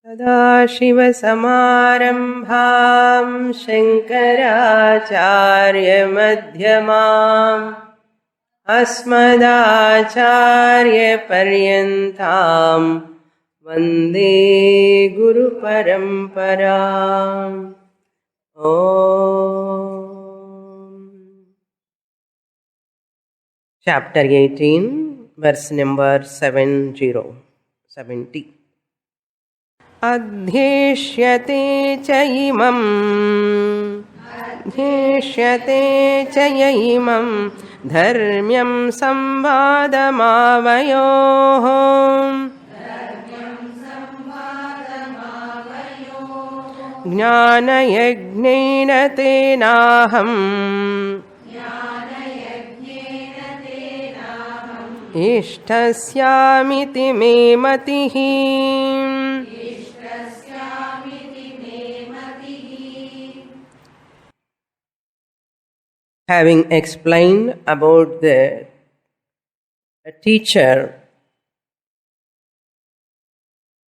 सदाशिवसमारम्भां शङ्कराचार्यमध्यमाम् अस्मदाचार्यपर्यन्तां वन्दे गुरुपरम्पराम्. Chapter 18, verse number 70. अध्येष्यते च इमं धर्म्यं संवादमावयोः ज्ञानयज्ञेन तेनाहम् इष्टस्यामिति मे मतिः. Having explained about the teacher,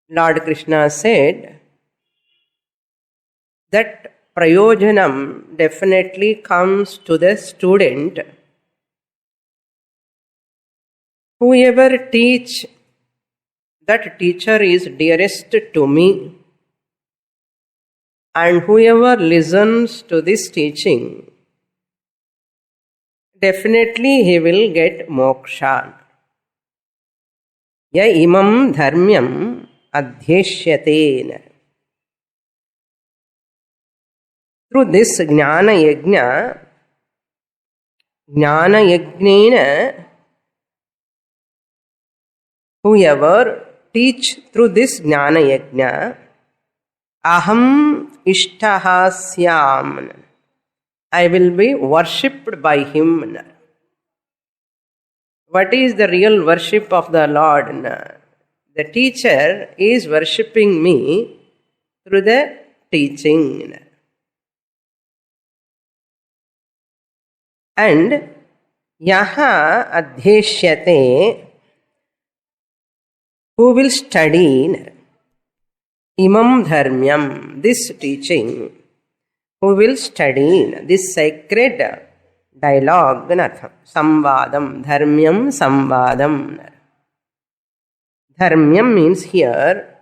Lord Krishna said that prayojanam definitely comes to the student. Whoever teach, that teacher is dearest to me, and whoever listens to this teaching, definitely he will get moksha. Ya imam dharmyam adhyeshyate. Through this jnana yajnena, whoever teach through this jnana yajna, aham ishtaha syam, I will be worshipped by him. What is the real worship of the Lord? The teacher is worshipping me through the teaching. And yaha adhyeshyate, who will study imam dharmyam, this teaching, who will study this sacred dialogue, samvadam, dharmyam samvadam. Dharmyam means here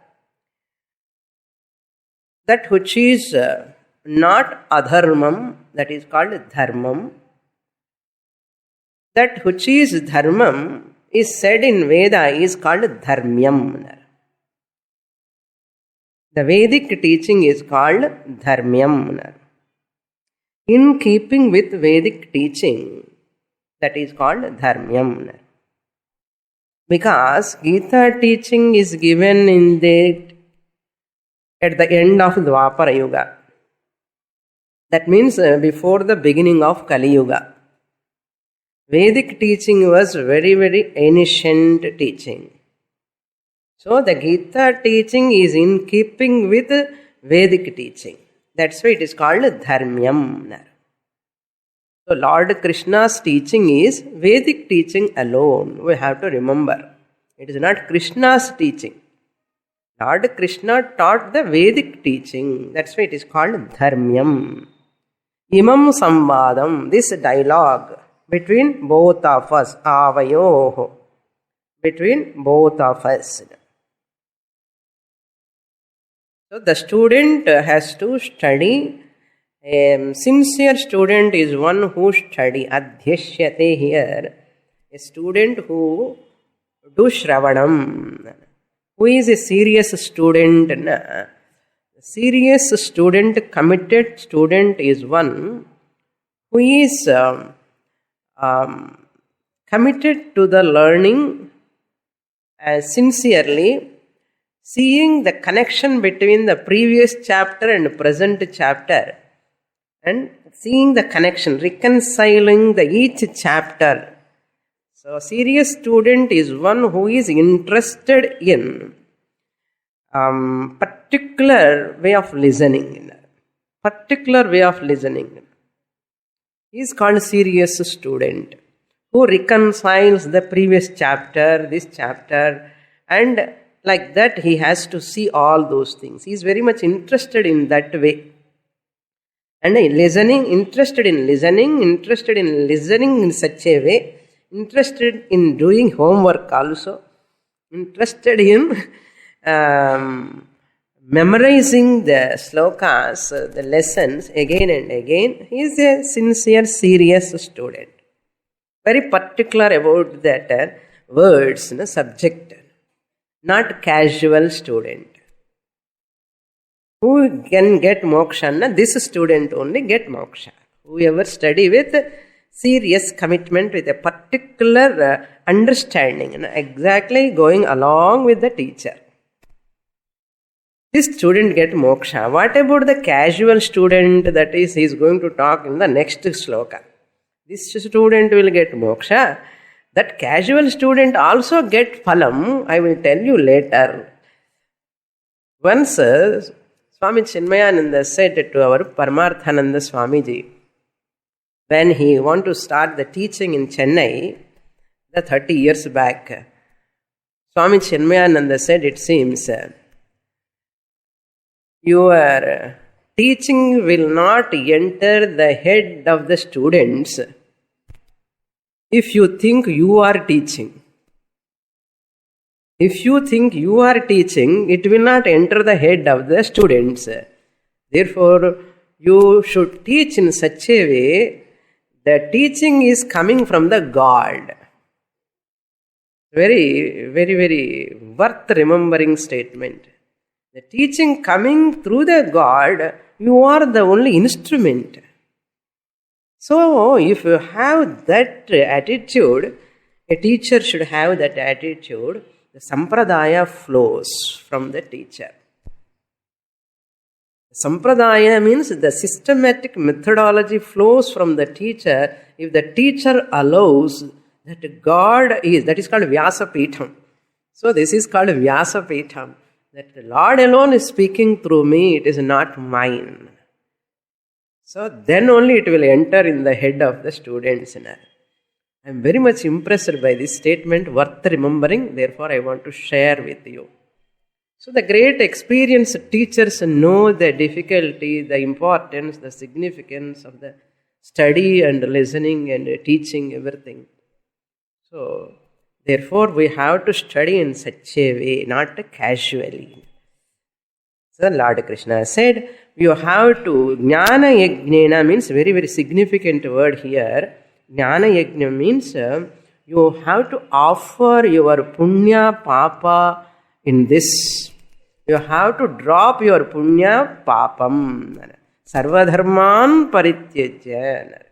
that which is not adharmam, that is called dharmam. That which is dharmam is said in Veda is called dharmyam. The Vedic teaching is called dharmyam. In keeping with Vedic teaching, that is called dharmyam. Because Gita teaching is given at the end of Dwapara Yuga. That means before the beginning of Kali Yuga. Vedic teaching was very, very ancient teaching. So the Gita teaching is in keeping with Vedic teaching. That's why it is called dharmyam. So Lord Krishna's teaching is Vedic teaching alone. We have to remember. It is not Krishna's teaching. Lord Krishna taught the Vedic teaching. That's why it is called dharmyam. Imam samvadam, this dialogue between both of us, avayoho, between both of us. So the student has to study. A sincere student is one who study. Adhyeshyate here. A student who do shravanam. Who is a serious student? A serious student, committed student is one who is committed to the learning sincerely, seeing the connection between the previous chapter and present chapter, and seeing the connection, reconciling each chapter. So, a serious student is one who is interested in particular way of listening. He is called serious student who reconciles the previous chapter, this chapter, and like that he has to see all those things. He is very much interested in that way. And interested in listening in such a way, interested in doing homework also, interested in memorizing the slokas, the lessons again and again. He is a sincere, serious student. Very particular about that words, subject. Not casual student. Who can get moksha? This student only get moksha. Whoever study with serious commitment, with a particular understanding, exactly going along with the teacher. This student get moksha. What about the casual student? That is, he is going to talk in the next sloka. This student will get moksha. That casual student also get phalam. I will tell you later. Once Swami Chinmayananda said to our Paramarthananda Swamiji, when he wanted to start the teaching in Chennai, the 30 years back, Swami Chinmayananda said, it seems, your teaching will not enter the head of the students if you think you are teaching. If you think you are teaching, it will not enter the head of the students. Therefore, you should teach in such a way that teaching is coming from the God. Very, very, very worth remembering statement. The teaching coming through the God, you are the only instrument. So, if you have that attitude, a teacher should have that attitude. The sampradaya flows from the teacher. Sampradaya means the systematic methodology flows from the teacher if the teacher allows that God is, that is called Vyasapitham. So this is called Vyasapitham. That the Lord alone is speaking through me, it is not mine. So then only it will enter in the head of the students. I am very much impressed by this statement, worth remembering, therefore I want to share with you. So the great experienced teachers know the difficulty, the importance, the significance of the study and listening and teaching everything. So therefore we have to study in such a way, not casually. So Lord Krishna said, you have to, Jnana Yajnana means very, very significant word here. Jnana Yajna means you have to offer your punya papa in this. You have to drop your punya papam. Sarvadharman parityajya.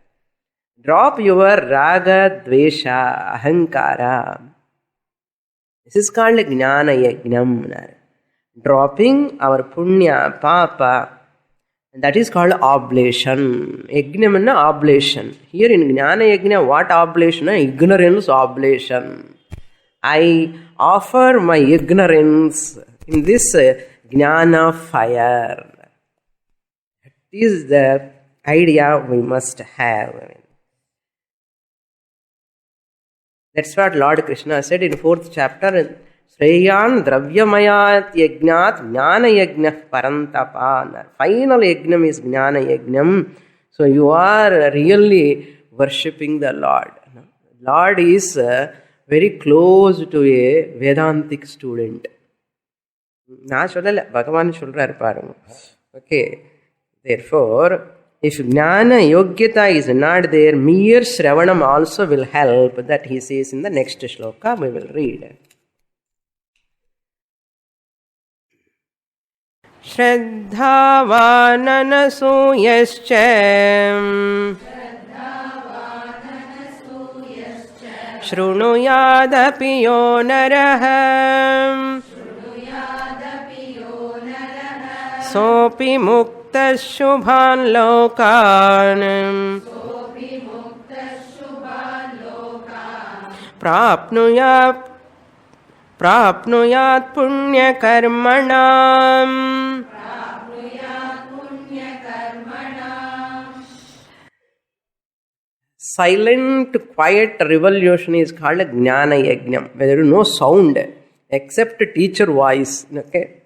Drop your raga, dvesha, ahankara. This is called Jnana Yajnam. Dropping our punya papa. That is called oblation. Yajnam is oblation. Here in Jnana Yajna, what oblation? Ignorance oblation. I offer my ignorance in this Jnana fire. That is the idea we must have. That's what Lord Krishna said in 4th chapter. Sreyan dravyamayat yajnat jnana yajnah parantapa. Final yajnam is jnana yajnam. So you are really worshipping the Lord. Lord is very close to a Vedantic student. நான் சொல்லலை, பகவான் சொல்றார் பாருங்க. Okay. Therefore, if jnana yogyata is not there, mere shravanam also will help. That he says in the next shloka, we will read. Shraddhavananasuyascha Shrunuyadapi yo narah Sopi mukta shubhan lokan prapnuyat punya karmanam. Silent, quiet revolution is called Jnana Yajnam, where there is no sound. except teacher voice. Okay?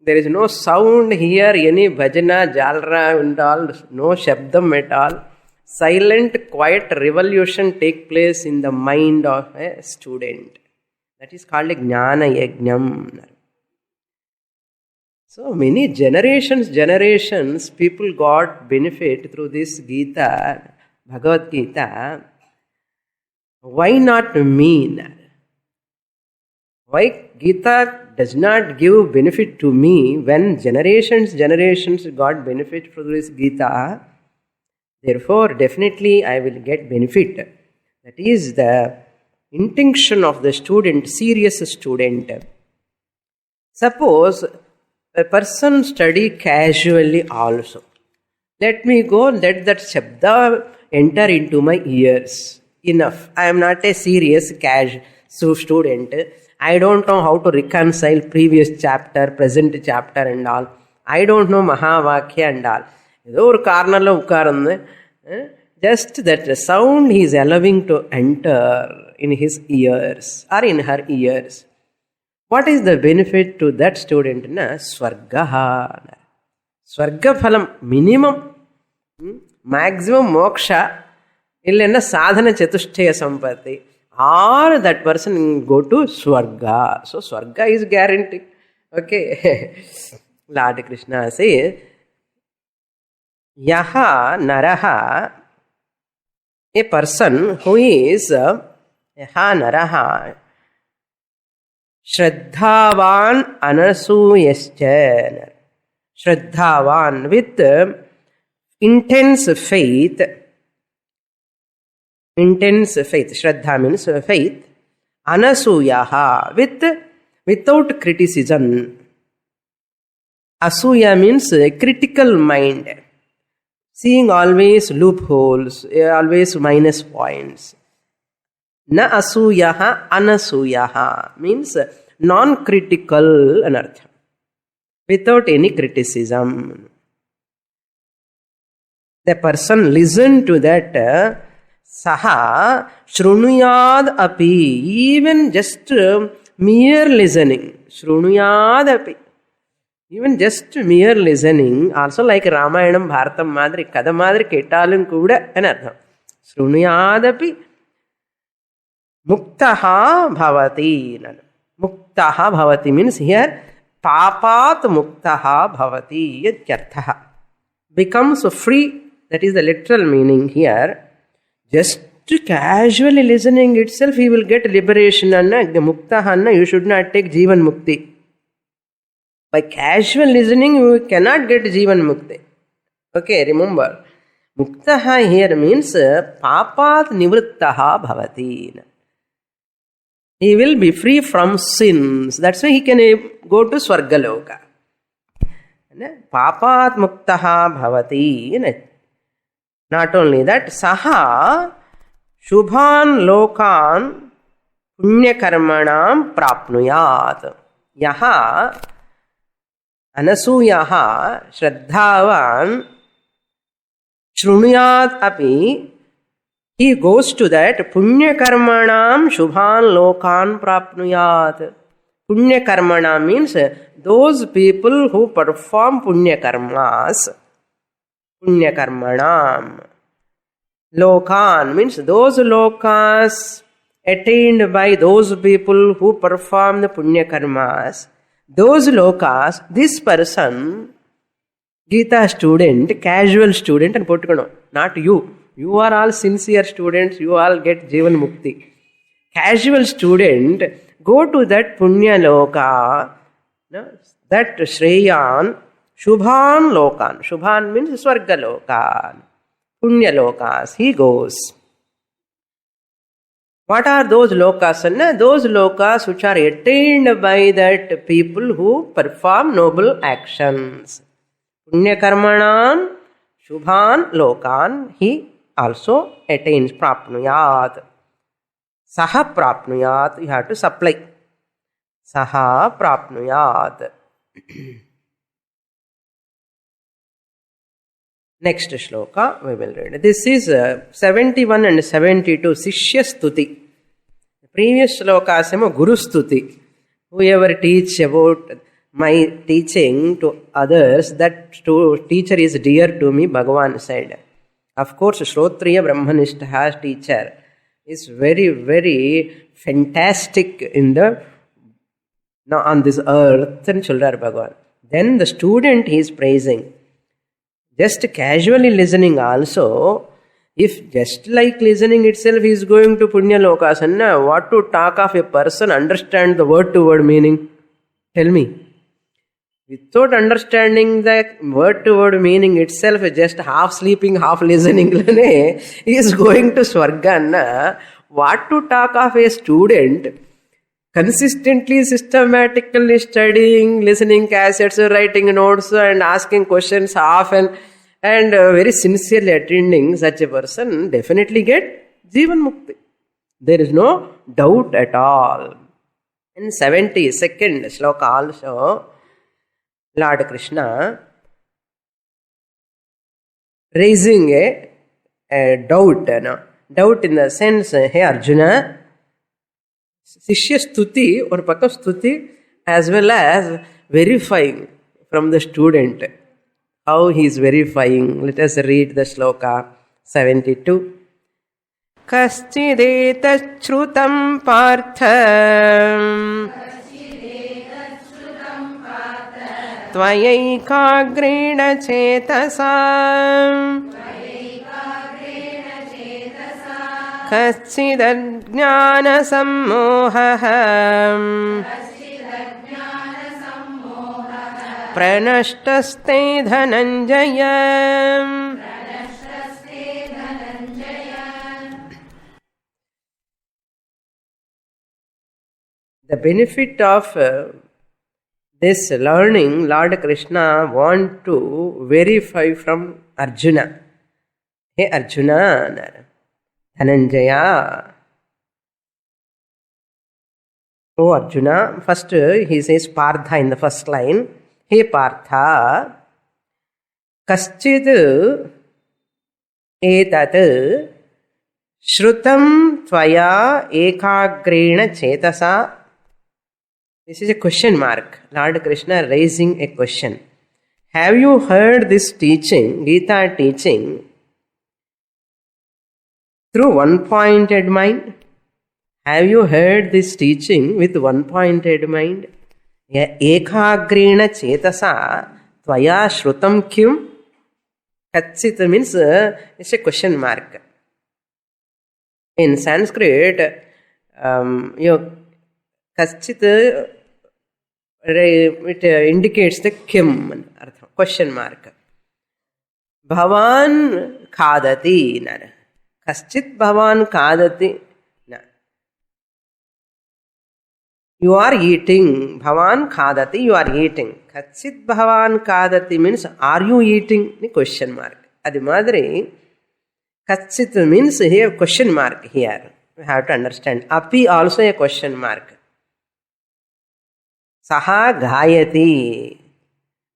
There is no sound here, any bhajana, jalra and all, no shabdam at all. Silent, quiet revolution take place in the mind of a student. That is called jnana yajnam. So many generations, people got benefit through this Gita, Bhagavad Gita. Why not me? Why Gita does not give benefit to me when generations got benefit through this Gita? Therefore, definitely I will get benefit. That is the intention of the student, serious student. Suppose a person study casually also. Let me go, let that Shabda enter into my ears. Enough. I am not a serious student. I don't know how to reconcile previous chapter, present chapter and all. I don't know Mahavakya and all. Just that sound he is allowing to enter in his ears or in her ears. What is the benefit to that student? Swargaha. Swarga phalam, minimum, maximum moksha, illena sadhana chatushtaya sampatti. Or that person go to Swarga. So Swarga is guaranteed. Okay. Lord Krishna says, Yaha naraha, a person who is Yaha naraha, Shraddhavan anasuyascha. Shraddhavan, with intense faith. Intense faith. Shraddha means faith. Anasuyaha, without criticism. Asuya means critical mind. Seeing always loopholes, always minus points. Na asuyaha, anasuyaha means non-critical anartha. Without any criticism. The person listen to that saha shrunuyad api, even just mere listening. Shrunuyad api. Even just mere listening, also like Ramayanam, Bharatam madri, Kada madri, Ketalum kuda, anartham. Shrunuyadapi muktaha bhavati. Muktaha bhavati means here, papat muktaha bhavati, yatyarthaha. Becomes free, that is the literal meaning here. Just casually listening itself, he will get liberation. Anna, muktaha anna, you should not take Jivan Mukti. By casual listening, you cannot get Jivan Mukti. Okay, remember. Muktaha here means papat nivrittaha bhavati. He will be free from sins. That's why he can go to Swargaloka. Papat muktaha bhavati. Not only that, saha shubhan lokan punya karmanam prapnuyat. Yaha anasuyaha shraddhavan shrunuyat api, he goes to that punya karmanam shubhan lokan prapnuyat. Punya karmanam means those people who perform punya karmas. Punya karmanam. Lokan means those lokas attained by those people who perform the punya karmas. Those lokas, this person, Gita student, casual student, and pottukano, not you. You are all sincere students, you all get Jivan Mukti. Casual student, go to that Punya Loka, that Shreyan, Shubhan Lokan. Shubhan means Swarga Lokan. Punya Lokas, he goes. What are those lokas? Those lokas which are attained by that people who perform noble actions. Punya karmanam, shubhan lokan, he also attains prapnuyat. Saha prapnuyat, you have to supply. Saha prapnuyat. Next shloka we will read. This is 71 and 72 Sishya Stuti. The previous shlokas are Guru Stuti. Whoever teach about my teaching to others, that teacher is dear to me, Bhagavan said. Of course, Shrotriya Brahmanistha teacher is very, very fantastic on this earth, and Chuldar Bhagavan. Then the student he is praising. Just casually listening also, if just like listening itself he is going to Punya Lokasanna, what to talk of a person understand the word to word meaning? Tell me. Without understanding the word to word meaning itself, just half sleeping, half listening, he is going to Swarga. What to talk of a student consistently, systematically studying, listening cassettes, writing notes and asking questions often and very sincerely attending, such a person definitely get Jivan Mukti. There is no doubt at all. In 72nd sloka also, Lord Krishna raising a doubt. Doubt in the sense, hey Arjuna, Shishya Stuti or Paka Stuti, as well as verifying from the student how he is verifying. Let us read the sloka 72. Kaschideta Shrutam Partha Tvayaikarena Chetasa Kaschidajnana Sammohah Pranashtaste Dhananjaya. The benefit of this learning, Lord Krishna want to verify from Arjuna. Hey Arjuna, Dhananjaya. Oh Arjuna, first he says Partha in the first line. Hey Partha, Kaschid etat shrutam tvaya ekagrena chetasa. This is a question mark. Lord Krishna raising a question. Have you heard this teaching, Gita teaching, through one-pointed mind? Have you heard this teaching with one-pointed mind? Ekagrena chetasa tvaya shrutam kyum? Katsit means it's a question mark. In Sanskrit, Kaschit it indicates the kim, question mark. Bhavan khadati. Kaschit bhavan khadati. You are eating. Bhavan khadati, you are eating. Kaschit bhavan khadati means are you eating? Question mark. Adi madri, Kaschit means here question mark here. We have to understand. Api also a question mark. Saha gayati.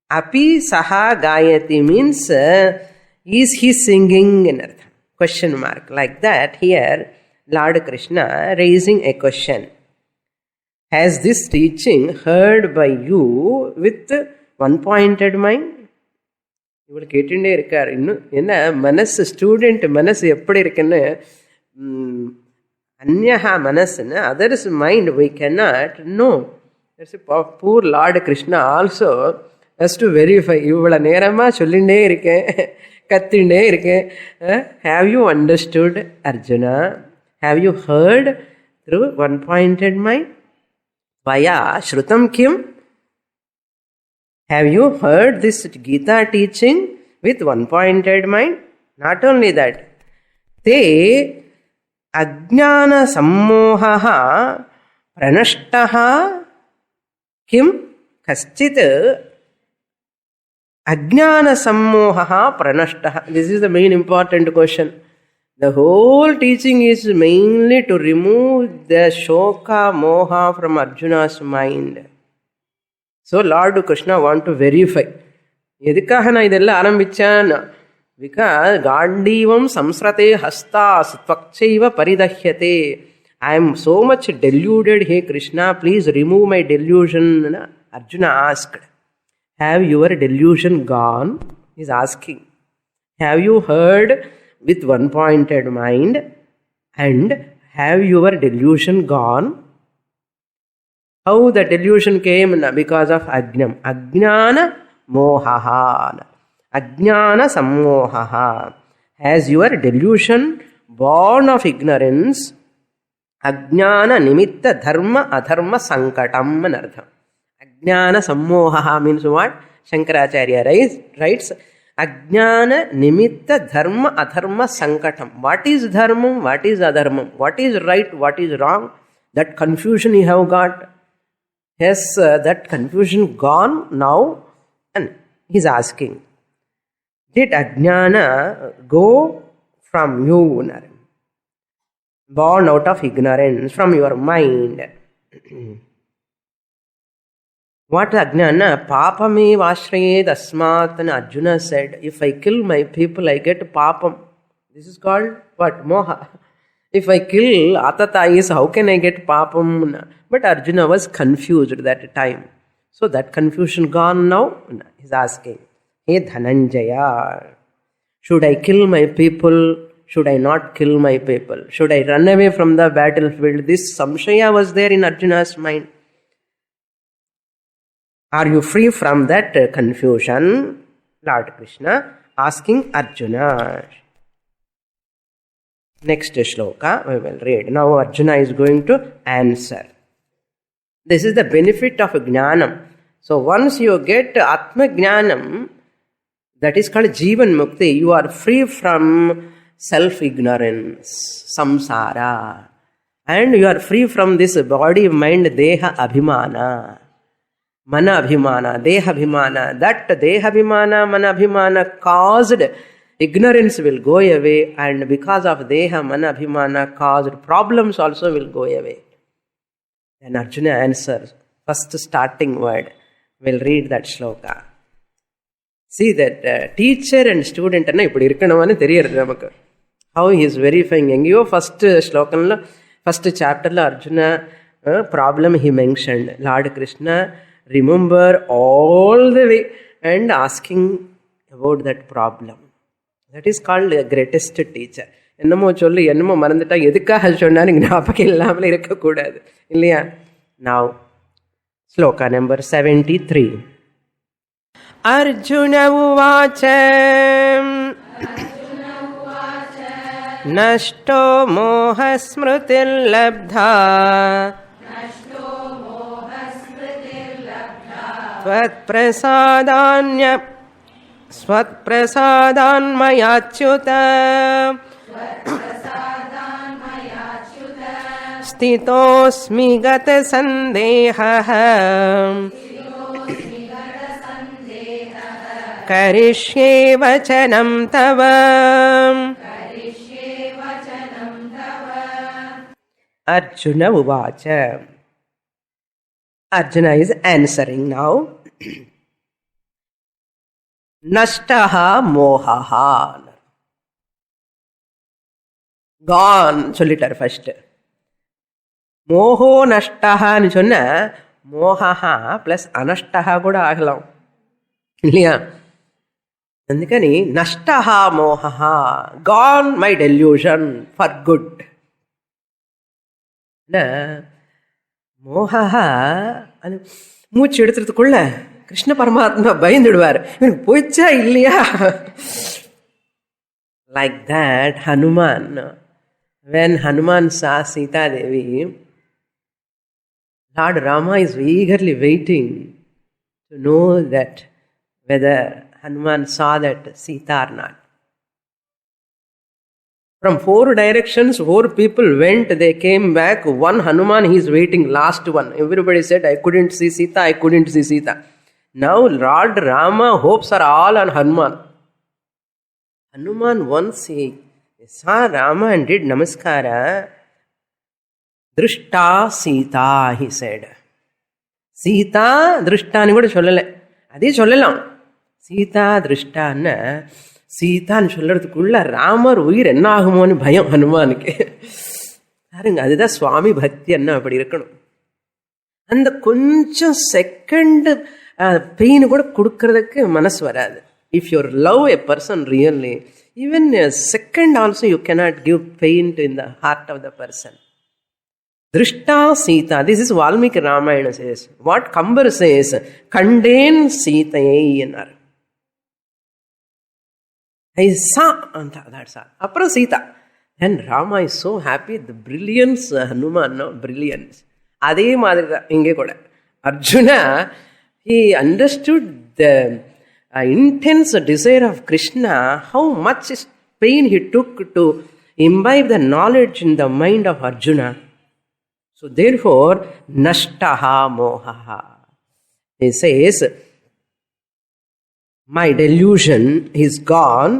Api saha gayati means is he singing in earth? Question mark. Like that here Lord Krishna raising a question. Has this teaching heard by you with one-pointed mind? இவள் கேட்டுட்டே இருக்கார். இன்னும் என்ன மனசு student மனசு எப்படி இருக்குன்னு அந்யஹா மனசுன்னு others mind we cannot know. Poor Lord Krishna also has to verify. இவ்வளோ நேரமாக சொல்லிகிட்டே இருக்கேன், கத்திண்டே இருக்கேன். Have you understood, Arjuna? Have you heard through one-pointed mind? Vaya shrutam kim? Have you heard this Gita teaching with one-pointed mind? Not only that, te ajnana sammohaha pranashtaha kim? Kaschit ajnana sammohaha pranashtaha. This is the main important question. The whole teaching is mainly to remove the shoka, moha from Arjuna's mind. So Lord Krishna want to verify. எதுக்காக நான் இதெல்லாம் ஆரம்பிச்சேன்? Because காண்டீவம் சம்ஸ்ரதே ஹஸ்தாஸ் த்வக்சைவ பரிதஹ்யதே. I am so much deluded. Hey Krishna, please remove my delusion. Arjuna asked, have your delusion gone? He is asking. Have you heard with one-pointed mind? And have your delusion gone? How the delusion came? Because of ajnam. Ajnana mohaha. Ajnana sammohaha. Has your delusion born of ignorance? Ajnana nimitta dharma adharma sankatam anartham. Ajnana sammohaha means what? Shankaracharya writes, Ajnana nimitta dharma adharma sankatam. What is dharmam? What is adharmam? What is right? What is wrong? That confusion you have got. Has that confusion gone now? And he's asking, did ajnana go from you? Born out of ignorance, from your mind. What ajnana? Papame vashrayed asmat. And Arjuna said, if I kill my people, I get papam. This is called what? Moha. If I kill atatais, how can I get papam? But Arjuna was confused at that time. So that confusion gone now? He's asking, hey Dhananjaya, should I kill my people? Should I not kill my people? Should I run away from the battlefield? This samshaya was there in Arjuna's mind. Are you free from that confusion? Lord Krishna asking Arjuna. Next shloka we will read. Now Arjuna is going to answer. This is the benefit of jnanam. So once you get Atma Jnanam, that is called Jivan Mukti, you are free from self-ignorance, samsara. And you are free from this body, mind, deha, abhimana. Mana abhimana, deha abhimana. That deha abhimana, mana abhimana caused ignorance will go away, and because of deha, mana abhimana caused problems also will go away. Then Arjuna answers, first starting word. We'll read that shloka. See that teacher and student how he is verifying. Engiyo first shlokanla, first chapter la Arjuna problem he mentioned. Lord Krishna remember all the way and asking about that problem. That is called the greatest teacher. என்னமோ சொல்லி என்னமோ மறந்துட்டா எதுக்காக சொன்னான்னு ஞாபகம் இல்லாமல் இருக்கக்கூடாது இல்லையா? Now sloka number 73. Arjuna uvacha nashto moha smritir labdha svat prasadanmayachyuta stitosmi gata sandeha karishye vachanam tava. Arjuna uvacha. Arjuna is answering now. Nashtaha mohaha. Gone சொல்லிட்டார் first. மோகோ நஷ்டஹான்னு சொன்ன மோகா பிளஸ் அனஷ்டஹா கூட ஆகலாம் இல்லையா? అందుకని నష్టహా మోహా, gone my delusion for good. மோகா அது மூச்சு எடுத்துறதுக்குள்ள கிருஷ்ண பரமாத்மா பயந்துடுவார், இவனுக்கு போயிச்சா இல்லையா? Like that, Hanuman, when Hanuman saw Sita Devi, Lord Rama is eagerly waiting to know that whether Hanuman saw that Sita or not. From 4 directions, 4 people went, they came back. One Hanuman, he is waiting, last one. Everybody said, I couldn't see Sita, I couldn't see Sita. Now Lord Rama hopes are all on Hanuman. Hanuman once he saw Rama and did namaskara. Drishta Sita, he said. Sita Drishta ni kuda sollala. Adhe sollalam. Sita Drishta na Sita nu solradhukulla Ramar uyir enna agumonu bhayam Hanumanukku. பாருங்க, அதுதான் சுவாமி பக்தி என்ன அப்படி இருக்கணும். அந்த கொஞ்சம் second pain கூட கொடுக்கறதுக்கு மனசு வராது. If you love a person really, even a second also you cannot give pain to in the heart of the person. Drishta Sita, this is Valmiki Ramayana says. What Kambar says, Kandeen Sitayai ennar. I saw, that's all. Apra Sita. And Rama is so happy, the brilliance, Hanuman, no, brilliance. Adhe madhiri inge kuda. Arjuna, he understood the intense desire of Krishna, how much pain he took to imbibe the knowledge in the mind of Arjuna. So therefore, nashtaha mohaha. He says, my delusion is gone.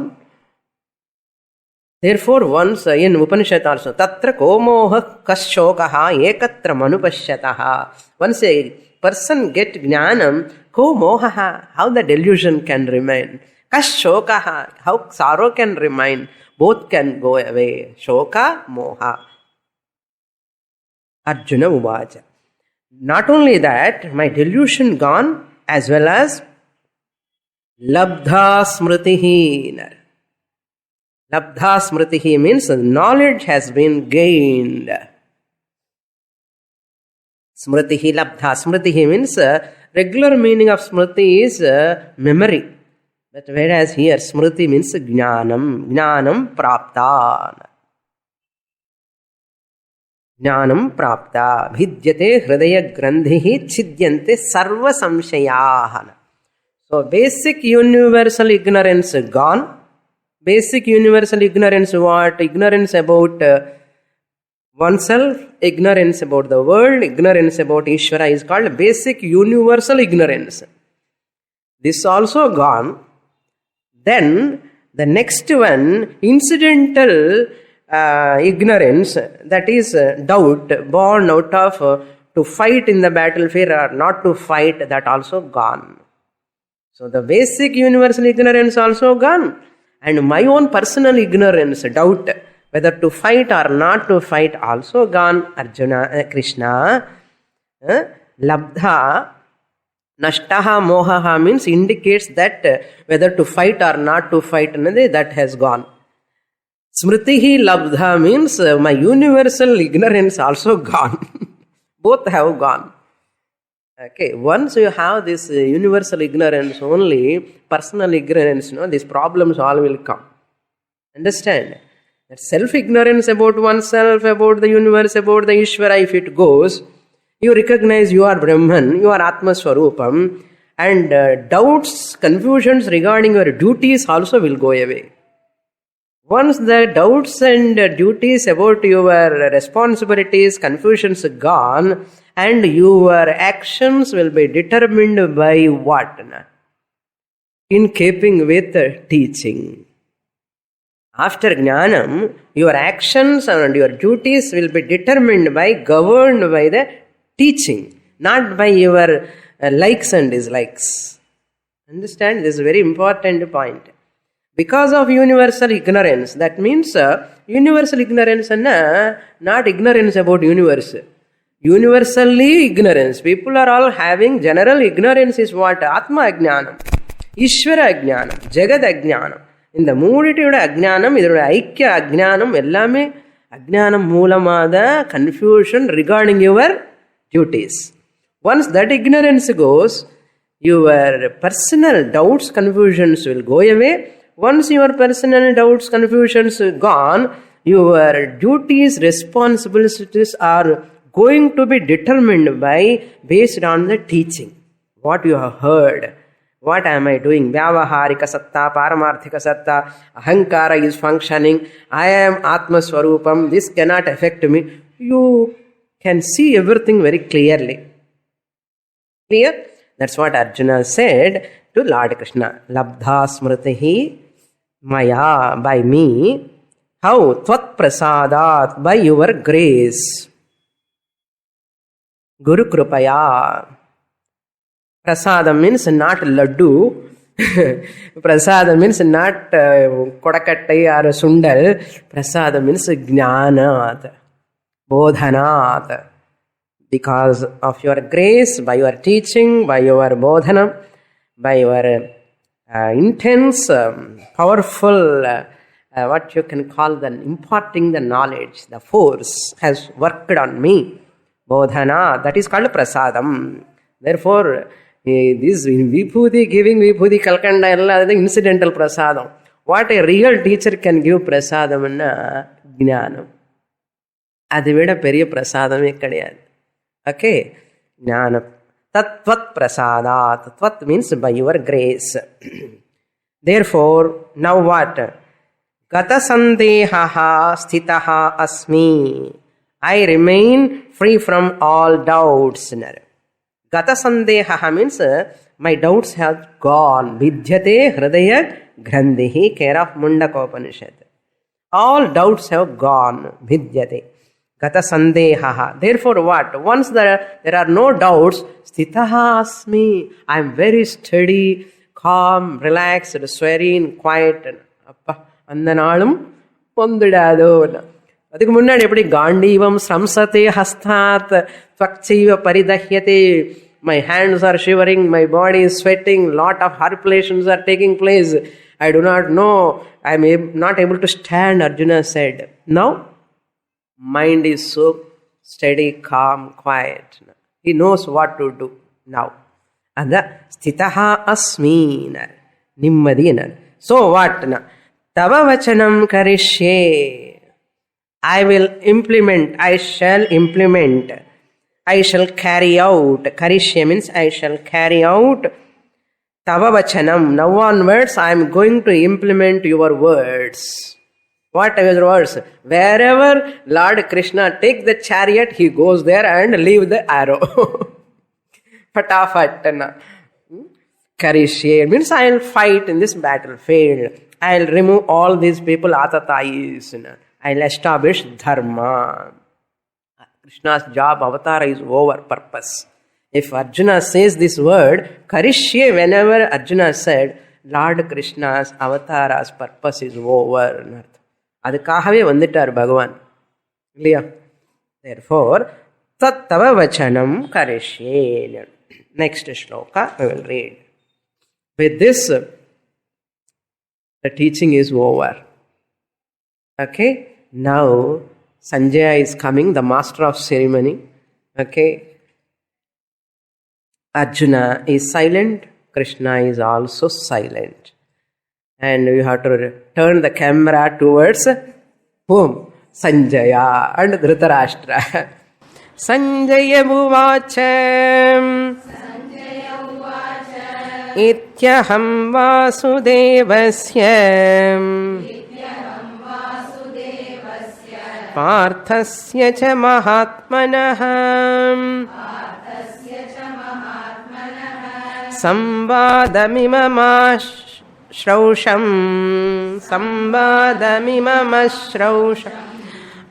Therefore, once in Upanishad also, tatra ko moha kashokaha ekatra manupashyataha. Once a person get jnanam, ko mohaha, how the delusion can remain. Kashokaha, how sorrow can remain. Both can go away. Shoka, moha. Arjuna uvacha. Not only that, my delusion gone, as well as labdha smritihi. Labdha smritihi means knowledge has been gained. Smritihi labdha. Smritihi means regular meaning of smriti is memory. But whereas here smriti means jnanam. Jnanam prapta. Jnanam prapta. Bhidyate hridaya grandhihi chidyante sarva samshayaha. So basic universal ignorance gone. Basic universal ignorance what? Ignorance about oneself, ignorance about the world, ignorance about Ishvara is called basic universal ignorance. This also gone. Then the next one, incidental ignorance, that is doubt born out of to fight in the battlefield or not to fight, that also gone. So the basic universal ignorance also gone. And my own personal ignorance, doubt, whether to fight or not to fight, also gone. Arjuna, Krishna, labdha, nashtaha, mohaha means indicates that whether to fight or not to fight, that has gone. Smritihi labdha means my universal ignorance also gone. Both have gone. Okay, once you have this universal ignorance only, personal ignorance, these problems all will come. Understand? That self-ignorance about oneself, about the universe, about the Ishvara, if it goes, you recognize you are Brahman, you are Atma Swarupam, and doubts, confusions regarding your duties also will go away. Once the doubts and duties about your responsibilities, confusions are gone, and your actions will be determined by what? In keeping with teaching. After jnanam, your actions and your duties will be determined by, governed by the teaching, not by your likes and dislikes. Understand? This is a very important point. Because of universal ignorance, that means universal ignorance and not ignorance about universe. Universally ignorance. People are all having general ignorance is what? Atma Ajnanam, Ishvara Ajnanam, Jagad Ajnanam. இந்த மூடியோட அஜ்ஞானம், இதோட ஐக்கிய அஜ்ஞானம் எல்லாமே அஜ்ஞானம் மூலமாக confusion regarding your duties. Once that ignorance goes, your personal doubts, confusions will go away. Once your personal doubts, confusions gone, your duties, responsibilities are going to be determined by, based on the teaching, what you have heard. What am I doing? Vyavaharika satta, paramarthika satta, ahankara is functioning, I am Atma Swarupam, this cannot affect me. You can see everything very clearly. Clear? That's what Arjuna said to Lord Krishna. Labdha smritihi maya, by me. How? Tvat prasadat, by your grace. Guru Krupaya. Prasadam means not laddu. Prasadam means not kodakattai or sundal. Prasadam means jnana. bodhanat. Because of your grace, by your teaching, by your bodhana, by your intense, powerful, what you can call the imparting the knowledge, the force has worked on me. Bodhana, that is called prasadam. Therefore, this vibhuti, giving vibhuti, kalkanda, the incidental prasadam. What a real teacher can give prasadam na jnanam. Adi vida periya prasadame kadiyadu. Okay, jnana tatvat prasadat. Tatvat means by your grace. Therefore, now what? Gata sandehaha sthitaha asmi. I remain free from all doubts. Gata sandehaha means my doubts have gone. Vidyate hridaya grandhihi, care of Mundakopanishad. All doubts have gone. Vidyate. Gata sandehaha. Therefore what? Once there are no doubts, sthitaha asmi. I am very steady, calm, relaxed, serene, quiet. அந்த நாளும் பொந்துடாதோ. அதுக்கு முன்னாடி எப்படி காண்டீவம் ஸ்ரம்சதே ஹஸ்தாத் த்வக்சைவ பரிதஹ்யதே. My hands are shivering, my body is sweating, lot of harpulations are taking place. I do not know, I am not able to stand, Arjuna said. Now, mind is so steady, calm, quiet. He knows what to do now. And the sthitaha asmi. Nimmadi. So what? Tava vachanam karishye. I will implement, I shall implement, I shall carry out. Karishye means I shall carry out. Tava vachanam. Now onwards I am going to implement your words. What are your words? Wherever Lord Krishna takes the chariot, he goes there and leave the arrow. Fatafat. Karishye means I will fight in this battlefield. I will remove all these people, atatayis. I will establish dharma. Krishna's job, avatara, is over, purpose. If Arjuna says this word, Karishye, whenever Arjuna said, Lord Krishna's avatara's purpose is over. அதுக்காகவே வந்துட்டார் பகவான் இல்லையா? Therefore, tattava vachanam karishye. Next shloka we will read. With this, the teaching is over. Okay, now Sanjaya is coming, the master of ceremony. Okay, Arjuna is silent, Krishna is also silent. And you have to turn the camera towards whom? Sanjaya and Dhritarashtra. Sanjaya uvacha ityaham vasudevasya parthasya cha mahatmanah samvadamimamash Sambadamimamashrausha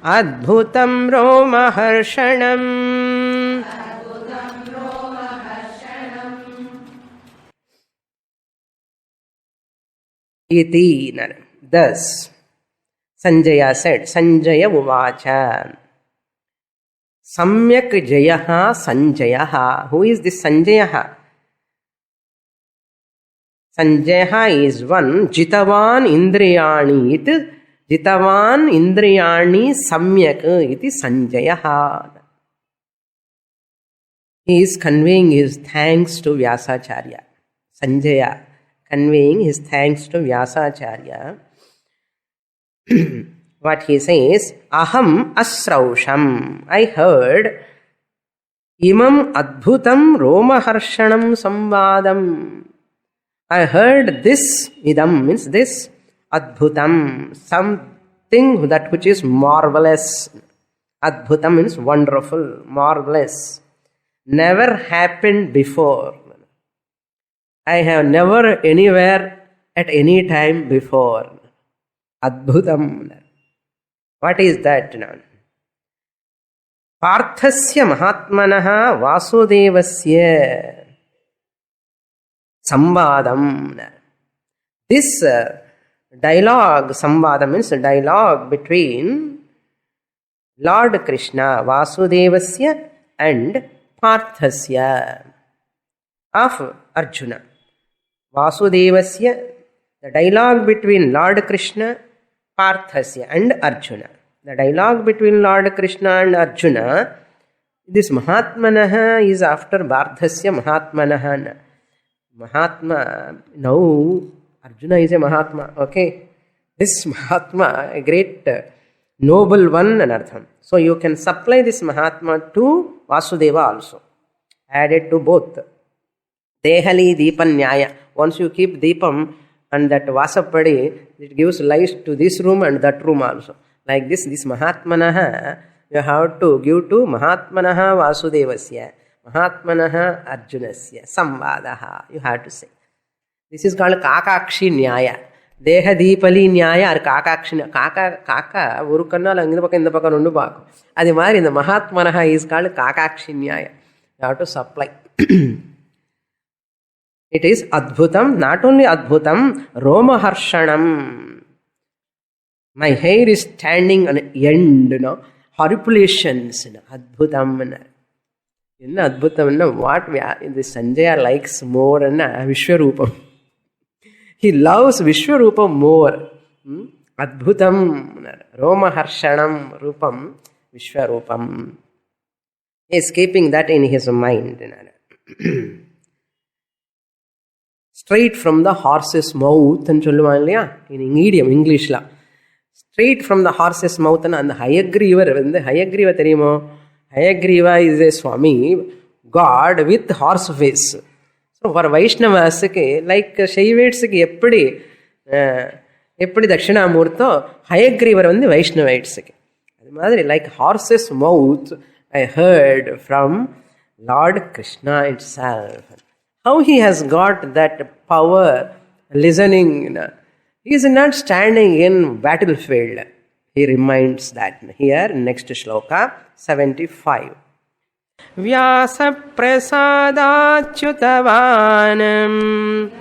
Adbhutam Romaharshanam. Iti. Thus, Sanjaya said, Sanjaya uvacha. Samyak jayaha Sanjayaha. Who is this Sanjayaha? Sanjaya is one, Jitavan Indriyani. Jitavan Indriyani Samyak iti Sanjaya. He is conveying his thanks to Vyasacharya. Sanjaya conveying his thanks to Vyasacharya. What he says, Aham asrausham. I heard Imam Adbhutam Romaharshanam Samvadam. I heard this, idam means this, adbhutam, something that which is marvelous. Adbhutam means wonderful, marvelous. Never happened before. I have never anywhere at any time before. Adbhutam. What is that? Parthasya mahatmanaha vasudevasya. Samvadam. This dialogue, samvadam means dialogue between Lord Krishna, Vasudevasya and Parthasya of Arjuna. Vasudevasya, the dialogue between Lord Krishna, Parthasya and Arjuna. The dialogue between Lord Krishna and Arjuna, this Mahatmanaha is after Bardhasya Mahatmanaha. Mahatma, now Arjuna is a Mahatma, okay? This Mahatma, a great noble one, anartham. So you can supply this Mahatma to Vasudeva also. Added to both. Dehali Deepan Nyaya. Once you keep Deepam and that Vasapadi, it gives light to this room and that room also. Like this Mahatmanaha, you have to give to Mahatmanaha Vasudevasya, Mahatmanaha Arjunasya, Samvadaha, you have to say. This is called Kakakshi Nyaya. Deha Deepali Nyaya or Kakakshi. Kaka, Urukanna, in the Pakanundu. Adi Mari, the Mahatmanaha is called Kakakshi Nyaya. You have to supply. It is Adbhutam, not only Adbhutam, Roma Harshanam. My hair is standing on end, horripulations, Adbhutam. Adbhutam, what this Sanjaya likes more than Vishwarupam. He loves Vishwarupam more. Adbhutam, Roma Harshanam, Rupam, Vishwarupam. He is keeping that in his mind. Straight from the horse's mouth, in idiom, English la. Straight from the horse's mouth, and the Hayagriva, therimo, Hayagriva is a Swami, God with horse face. So for Vaishnavas, like Shaivates, eppadi Dakshina Murtho, Hayagriva on the Vaishnavites. Like horse's mouth, I heard from Lord Krishna itself. How he has got that power, listening. He is not standing in battlefield. He reminds that here, next shloka, 75. Vyasa prasadachyutavanam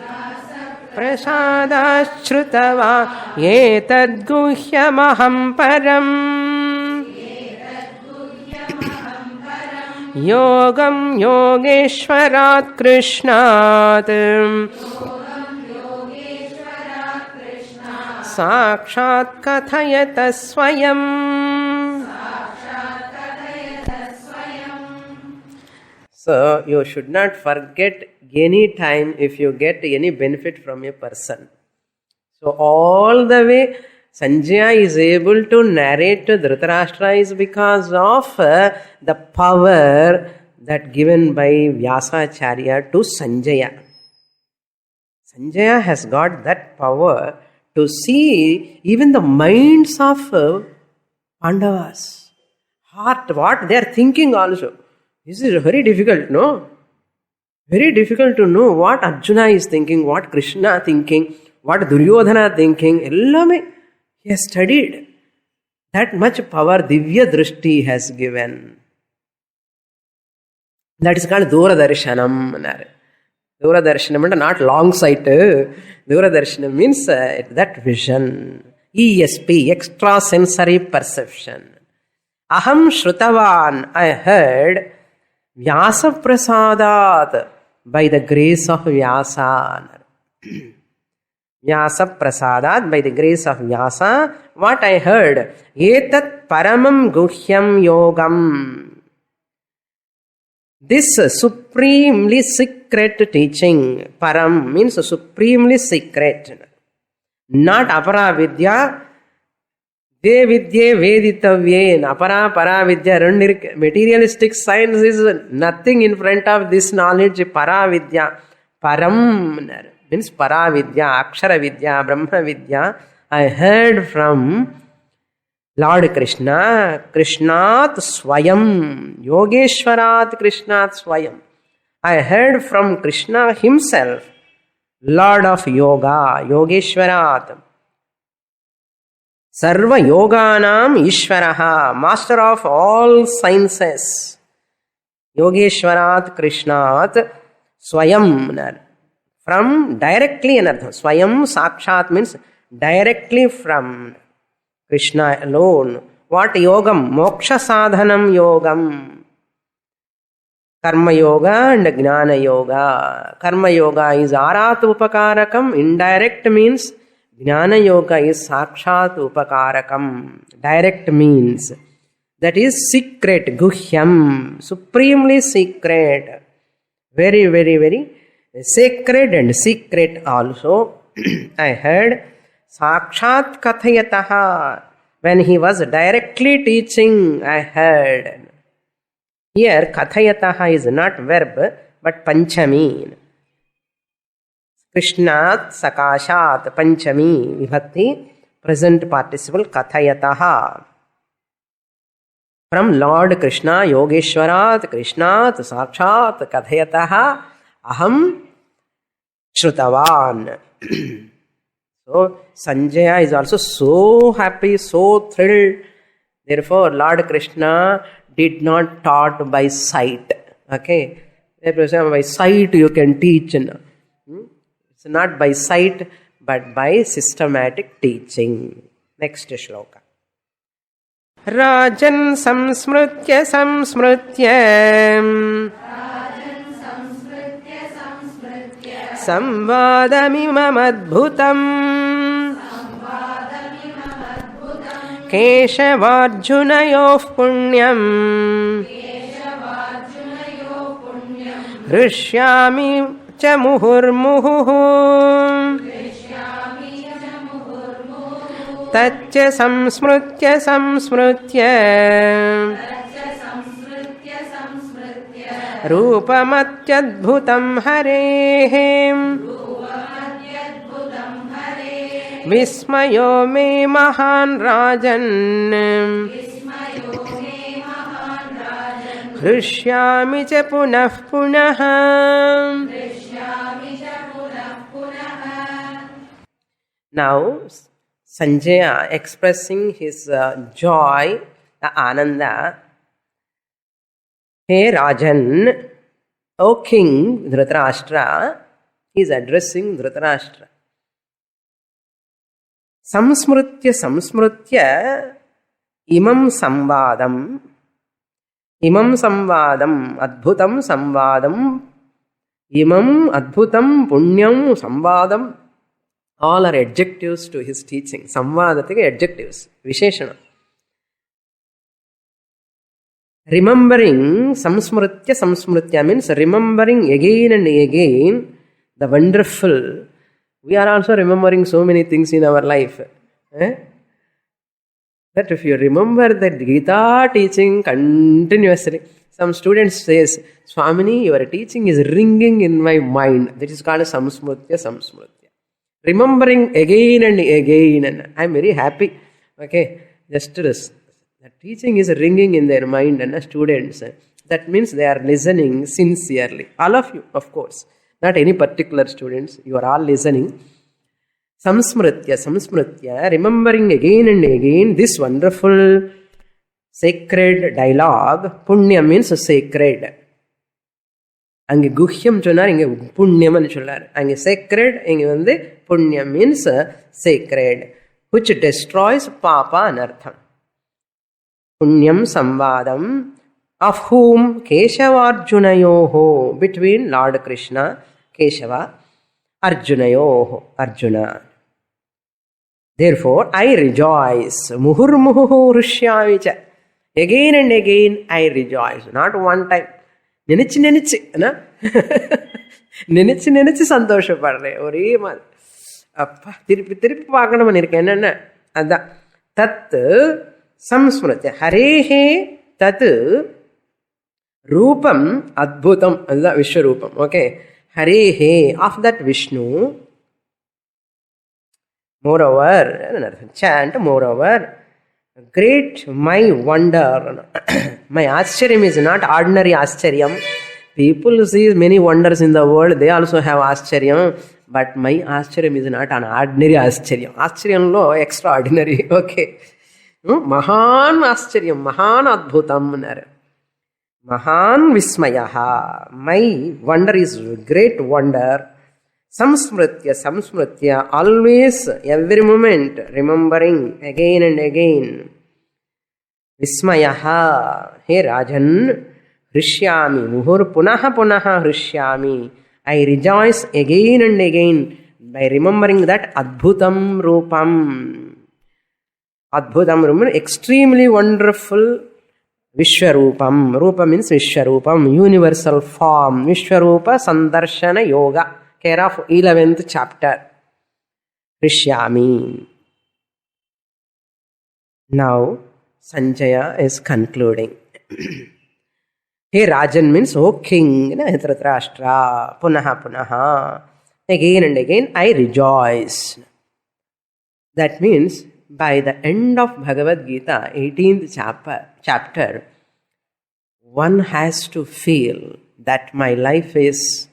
prasadachyutava etad guhyamaham param Yogam Yogeshwarat Krishnat Sakshat Kathayata Swayam. So you should not forget any time if you get any benefit from a person. So all the way Sanjaya is able to narrate to Dhritarashtra is because of the power that given by Vyasacharya to Sanjaya. Sanjaya has got that power to see even the minds of Pandavas. Heart, what they are thinking also. This is very difficult, no? Very difficult to know what Arjuna is thinking, what Krishna thinking, what Duryodhana thinking. Ellame. He has studied. That much power Divya Drishti has given. That is called Duradarshanam. Duradarshanam, not long sight. Duradarshanam means that vision. ESP, extrasensory perception. Aham Shrutavan, I heard Vyasa Prasadat, by the grace of Vyasa. Vyasa Prasadat, by the grace of Vyasa, what I heard, Etat Paramam Guhyam Yogam. This supremely secret teaching, Param means supremely secret. Not Apara Vidya, De Vidya Veditavye, Apara Para Vidya, materialistic science is nothing in front of this knowledge, Para Vidya, Param. Means Paravidya, Akshara Vidya, Brahma Vidya. I heard from Lord Krishna, Krishnat Swayam, Yogeshwarat Krishnat Swayam. I heard from Krishna himself, Lord of Yoga, Yogeshwarat. Sarva Yoganam Ishvaraha, Master of all sciences. Yogeshwarat Krishnat Swayam. From directly another. Swayam Sakshat means directly from Krishna alone. What yogam? Moksha sadhanam yogam. Karma yoga and jnana yoga. Karma yoga is arat upakarakam. Indirect means jnana yoga is sakshat upakarakam. Direct means that is secret, guhyam, supremely secret. Very, very, very sacred and secret also. I heard sakshat kathayataha. When he was directly teaching, I heard. Here, kathayataha is not verb, but panchami. Krishnat, sakashat, panchami, vibhakti, present participle, kathayataha. From Lord Krishna, Yogeshwarat, Krishnat, sakshat, kathayataha, aham shrutavan. So, Sanjaya is also so happy, so thrilled. Therefore, Lord Krishna did not taught by sight. Okay? By sight you can teach. It's not by sight, but by systematic teaching. Next shloka. Rajan samsmritya samsmritya samvadamimam adbhutam Keshavarjunayoh punyam Rishyami cha muhurmuhu Tatya samsmritya samsmritya Rupamatyadbhutam harehim Vismayo me mahan rajan Hrishyami cha punah punah. Now Sanjaya expressing his joy, the Ananda. Hey Rajan, O King Dhritarashtra, he is addressing Dhritarashtra. Samsmritya samsmritya imam samvadam adbhutam samvadam imam adbhutam punyam samvadam. All are adjectives to his teaching. Samvadatika adjectives, visheshana. Remembering samsmritya samsmritya means remembering again and again the wonderful. We are also remembering so many things in our life. That if you remember that Gita teaching continuously, some students says, Swamini, your teaching is ringing in my mind. That is called samsmritya samsmritya. Remembering again and again, and I am very happy. Okay, just this. The teaching is ringing in their mind and the students. That means they are listening sincerely. All of you, of course. Not any particular students. You are all listening. Samsmritya, samsmritya, remembering again and again this wonderful sacred dialogue. Punya means sacred. Ange guhyam சொன்னார், இங்கே புண்ணியம்னு சொல்லார். அங்கே sacred, இங்கே வந்து புண்ணியம் means sacred, which destroys papa anartham. Punyam samvadam, of whom Keshavarjunayoho, between Lord Krishna, Keshava, Arjunayoho, Arjuna. Therefore, I rejoice. Muhurmuhu rishyamicha. Again and again I rejoice. Not one time. நினைச்சு நினைச்சு நினைச்சு நினைச்சு சந்தோஷப்படுறேன். ஒரே மாதிரி அப்பா திருப்பி திருப்பி பார்க்கணும்னு இருக்கேன். என்னென்ன அதான் தத்து சம்ஸ்மிருதி ஹரேஹே தத்து ரூபம் அத்புதம். அதுதான் விஸ்வரூபம். ஓகே, ஹரேஹே ஆஃப் தட் விஷ்ணு. மோரோவர் சாண்ட் moreover great my wonder. My ascharya is not ordinary ascharya. People see many wonders in the world, they also have ascharya, but my ascharya is not an ordinary ascharya. Ascharya lo extraordinary. Okay, mahan ascharya, mahan adbhutam, mahan vismayaha. My wonder is great wonder. Samsmritya, samsmritya, always, every moment, remembering again and again. Vismayaha. Hey Rajan, Hrishyami. Muhur punaha punaha Hrishyami. I rejoice again and again by remembering that Adbhutam Rupam. Adbhutam Rupam, extremely wonderful Vishwarupam. Rupa means Vishwarupam, universal form. Vishwarupa Sandarshana Yoga. Care of 11th chapter. Hrishyami. Now, Sanjaya is concluding. Hey Rajan means, oh king, Dhritarashtra, punaha punaha. Again and again I rejoice. That means, by the end of Bhagavad Gita, 18th chapter, one has to feel that my life is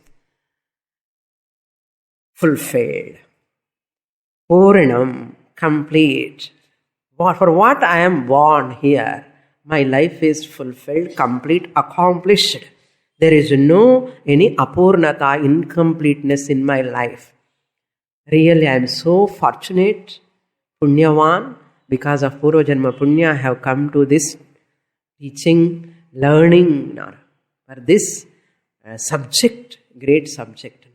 fulfilled. Puranam, complete. For what I am born here, my life is fulfilled, complete, accomplished. There is no any apurnata, incompleteness in my life. Really, I am so fortunate, punyavan, because of Purva Janma Punya, I have come to this teaching, learning, for this subject, great subject.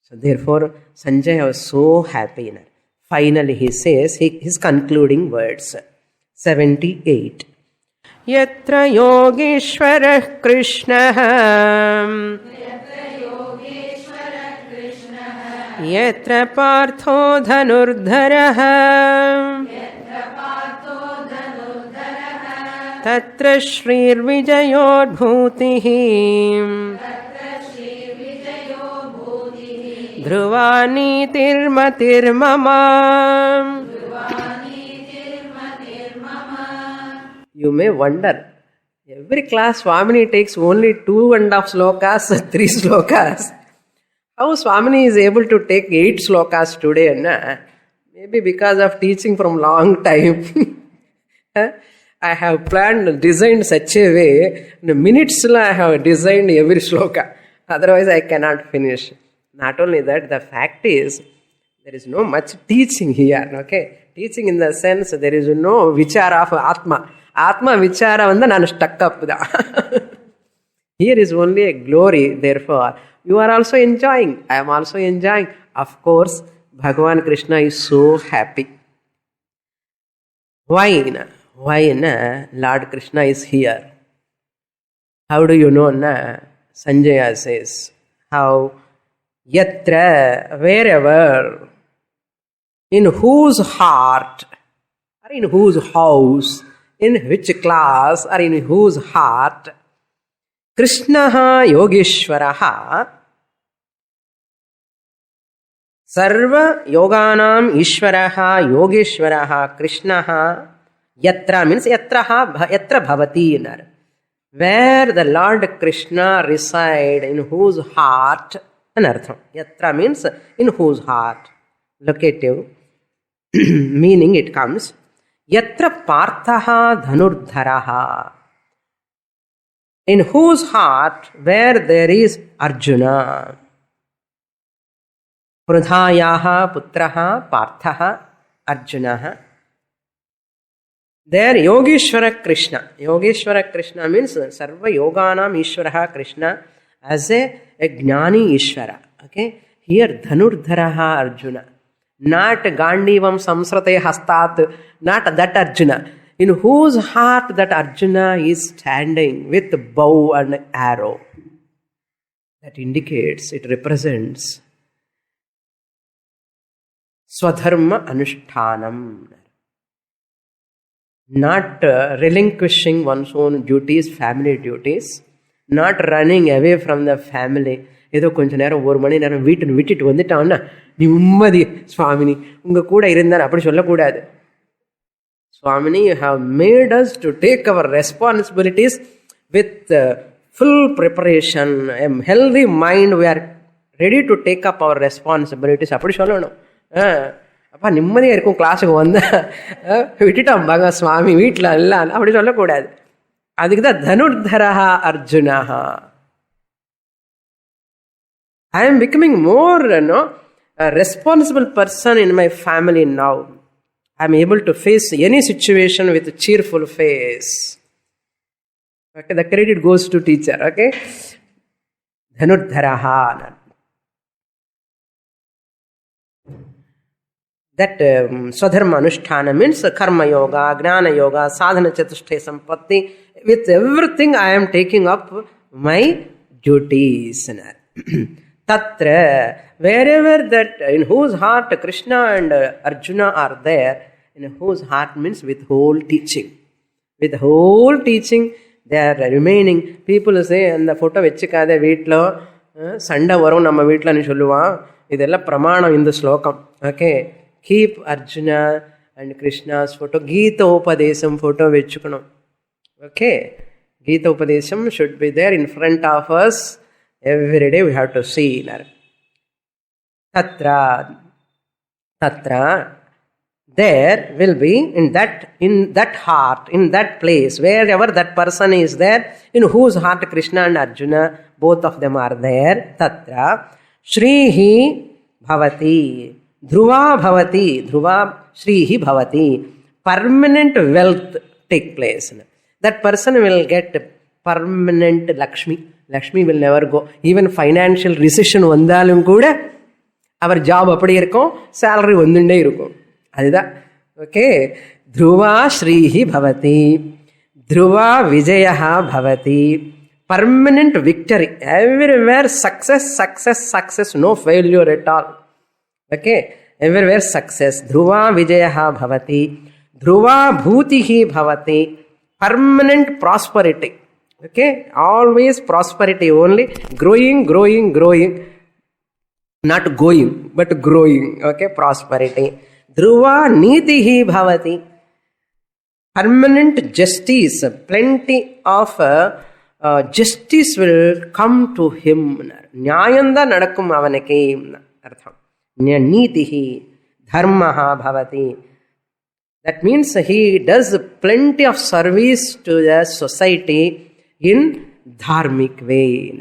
So therefore, Sanjaya was so happy. Finally, he says his concluding words. 78. Yatra Yogeshwara Krishna Yatra Partho Dhanurdhara Tatra Shrir Vijayor Bhutihi Dhruvani Tirmatirmama. You may wonder, every class Swamini takes only 2.5 slokas, 3 slokas. How Swamini is able to take 8 slokas today? Na? Maybe because of teaching from long time. I have designed such a way, in minutes I have designed every sloka. Otherwise I cannot finish. Not only that, the fact is, there is no much teaching here. Okay? Teaching in the sense, there is no vichara of Atma. Atma vichara vanda nanu stuck up. Here is only a glory, therefore, you are also enjoying. I am also enjoying. Of course, Bhagavan Krishna is so happy. Why? Why Lord Krishna is here? How do you know? Sanjaya says, how? Yatra, wherever, in whose heart, or in whose house, in which class, or in whose heart, Krishnaha Yogeshwaraha, Sarva Yoganam Ishwaraha Yogeshwaraha Krishnaha, Yatra means Yatra Bhavati, where the Lord Krishna reside, in whose heart, anartham. Yatra means in whose heart. Locative. Meaning it comes. Yatra parthaha dhanurdharaha. In whose heart, where there is Arjuna. Prudhayaha putraha parthaha Arjunaha. There Yogeshwara Krishna. Yogeshwara Krishna means Sarva Yoganam Ishwaraha Krishna as a Jnani Ishvara. Okay? Here Dhanurdharaha Arjuna. Not Gandivam Samsrate Hastat. Not that Arjuna. In whose heart that Arjuna is standing with bow and arrow. That indicates, it represents Swadharma Anushtanam. Not relinquishing one's own duties, family duties. Not running away from the family. ஏதோ கொஞ்ச நேரம் ஒரு மணி நேரம் வீட்டுன்னு விட்டுட்டு வந்துட்டான்னா நிம்மதி சுவாமினி உங்க கூட இருந்தார் அப்படி சொல்லக்கூடாது. Swamini, you have made us to take our responsibilities with full preparation, a healthy mind. We are ready to take up our responsibilities. அப்படி சொல்லணும். அப்பா நிம்மதியாக இருக்கும் கிளாஸுக்கு வந்தா விட்டுட்டான் பாங்க சுவாமி வீட்டில் எல்லாம் அப்படி சொல்லக்கூடாது. அதுக்கு தான் தனுர்தரஹா அர்ஜுனஹா. I am becoming more a responsible person in my family now. I'm able to face any situation with a cheerful face. Okay, the credit goes to teacher. Okay, Dhanurdharaha. That Swadharma Anusthana means Karma Yoga, Gnana Yoga, Sadhana Chatushtaya Sampatti. With everything I am taking up my duties. Tatra, wherever that, in whose heart Krishna and Arjuna are there, in whose heart means with whole teaching. With whole teaching, they are remaining. People say, and the photo vechikade veetlo, Sanda varum namma veetla ni solluva. Idella pramanam in the slokam. Okay. Keep Arjuna and Krishna's photo. Gita Upadesam photo vechukanam. Okay. Gita Upadesam should be there in front of us. Every day we have to see. Tatra. There will be in that heart, in that place, wherever that person is there, in whose heart Krishna and Arjuna, both of them are there. Tatra. Shrihi Bhavati. Dhruva Bhavati. Dhruva Shrihi Bhavati. Permanent wealth take place. That person will get permanent Lakshmi. Lakshmi will never go. Even financial recession vandalum kuda, our job appadi irukum, salary vandunde irukum. Adida. Okay. Dhruva Shrihi Bhavati. Dhruva Vijayaha Bhavati. Permanent victory. Everywhere success. No failure at all. Okay. Everywhere success. Dhruva Vijayaha Bhavati. Dhruva Bhutihi Bhavati. Permanent prosperity. Okay. Always prosperity only. Growing. Not going, but growing. Okay. Prosperity. Dhruva Nitihi Bhavati. Permanent justice. Plenty of justice will come to him. Nyayanda nadakkum avanake. Artham. Nitihi. Dharmaha Bhavati. That means he does plenty of service to the society in dharmic way.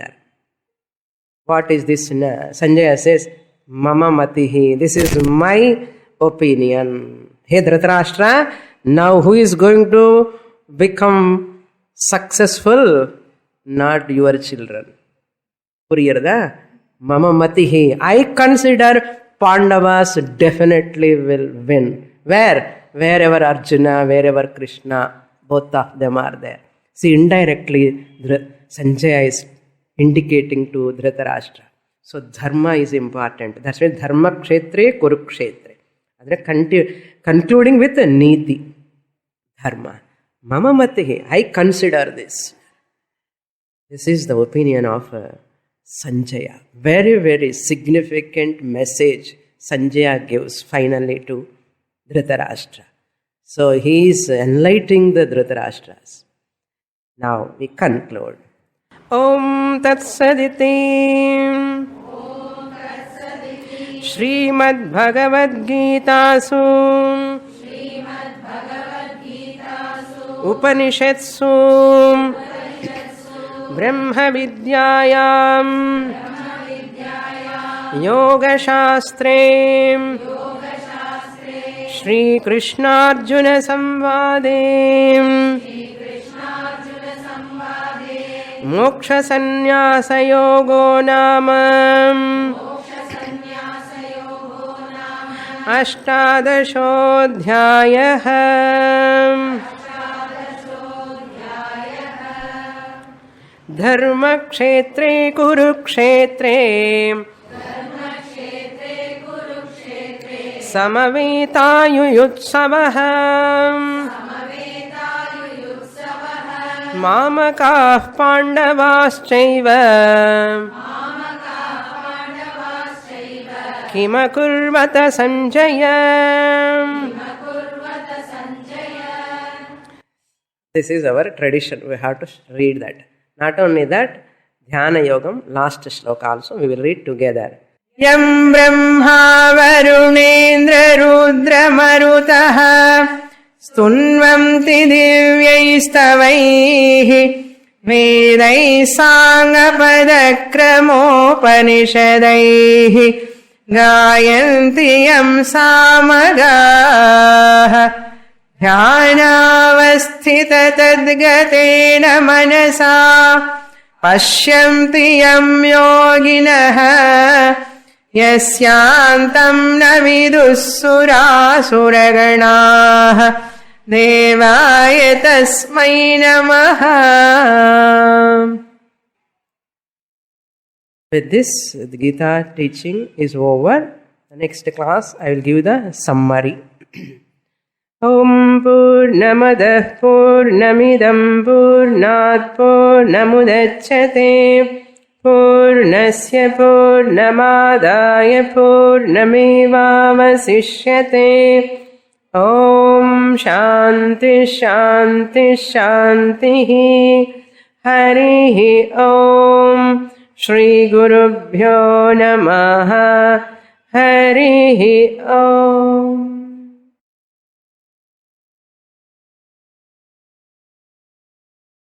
What is this? Sanjaya says, Mama Matihi. This is my opinion. Hey Dhritarashtra, now who is going to become successful? Not your children. Puriyarda? Mama Matihi. I consider Pandavas definitely will win. Where? Wherever Arjuna, wherever Krishna, both of them are there. See, indirectly, Sanjaya is indicating to Dhritarashtra. So, dharma is important. That's why dharma kshetre, kurukshetre. Concluding with niti. Dharma. Mama matihi. I consider this. This is the opinion of Sanjaya. Very, very significant message Sanjaya gives finally to Dhritarashtra. So he is enlightening the Dhritarashtras. Now we conclude. Om Tat Saditi Srimad Bhagavad Gitasu Upanishatsu Brahma Vidyayam Yoga Shastre Shri Krishna Arjuna Samvade Moksha Sannyasa Yogo Nama Ashtadashodhyayah Dharma Kshetre Kurukshetre Samavitayuyutsavah Mamakah Pandavaschaiva Kimakurvata Sanjaya. This is our tradition. We have to read that. Not only that, Dhyana Yogam, last shloka also, we will read together. Yam Brahma Varunendra Rudra Marutaha Stunvamti Divyaistavaihi Vedai Sanga Padakramopanishadaihi गायन्ति यं सामगाः ध्यानावस्थिततद्गतेन मनसा पश्यन्ति यं योगिनः यस्यान्तं न विदुः सुरासुरगणाः देवाय तस्मै नमः. With this, the Gita teaching is over. The next class, I will give the summary. Om Purnamadah Purnamidam Purnat Purnamudachyate Purnasya Purnamadaya Purnamevavasishyate. Om Shanti Shanti Shanti. Harihi Om. Shri Gurubhyo Namaha. Harihi Om.